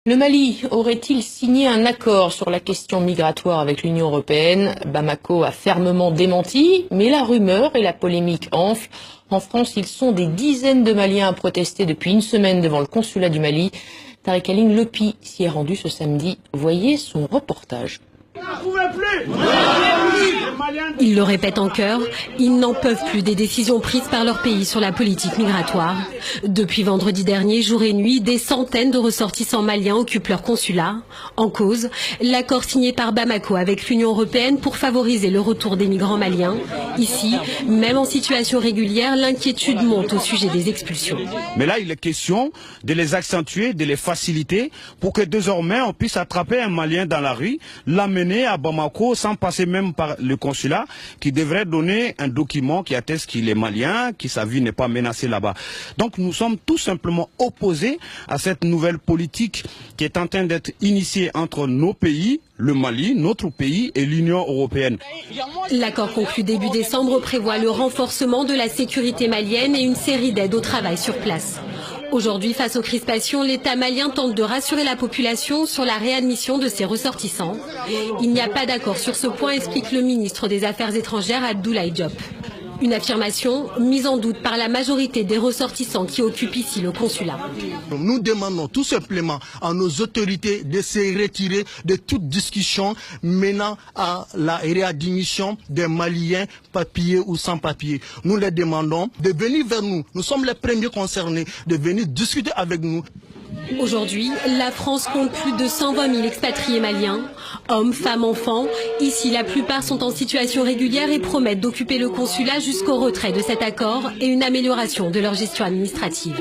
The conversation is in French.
Le Mali aurait-il signé un accord sur la question migratoire avec l'Union européenne? Bamako a fermement démenti, mais la rumeur et la polémique enflent. En France, ils sont des dizaines de Maliens à protester depuis une semaine devant le consulat du Mali. Tariq Aline Lopi s'y est rendu ce samedi. Voyez son reportage. Ils le répètent en chœur, ils n'en peuvent plus des décisions prises par leur pays sur la politique migratoire. Depuis vendredi dernier, jour et nuit, des centaines de ressortissants maliens occupent leur consulat. En cause, l'accord signé par Bamako avec l'Union européenne pour favoriser le retour des migrants maliens. Ici, même en situation régulière, l'inquiétude monte au sujet des expulsions. Mais là, il est question de les accentuer, de les faciliter pour que désormais on puisse attraper un Malien dans la rue, l'amener à Bamako sans passer même par le consulat qui devrait donner un document qui atteste qu'il est malien, que sa vie n'est pas menacée là-bas. Donc nous sommes tout simplement opposés à cette nouvelle politique qui est en train d'être initiée entre nos pays, le Mali, notre pays et l'Union européenne. L'accord conclu début décembre prévoit le renforcement de la sécurité malienne et une série d'aides au travail sur place. Aujourd'hui, face aux crispations, l'État malien tente de rassurer la population sur la réadmission de ses ressortissants. Il n'y a pas d'accord sur ce point, explique le ministre des Affaires étrangères Abdoulaye Diop. Une affirmation mise en doute par la majorité des ressortissants qui occupent ici le consulat. Nous demandons tout simplement à nos autorités de se retirer de toute discussion menant à la réadmission des Maliens papiers ou sans papiers. Nous les demandons de venir vers nous. Nous sommes les premiers concernés, de venir discuter avec nous. Aujourd'hui, la France compte plus de 120 000 expatriés maliens. Hommes, femmes, enfants. Ici, la plupart sont en situation régulière et promettent d'occuper le consulat jusqu'au retrait de cet accord et une amélioration de leur gestion administrative.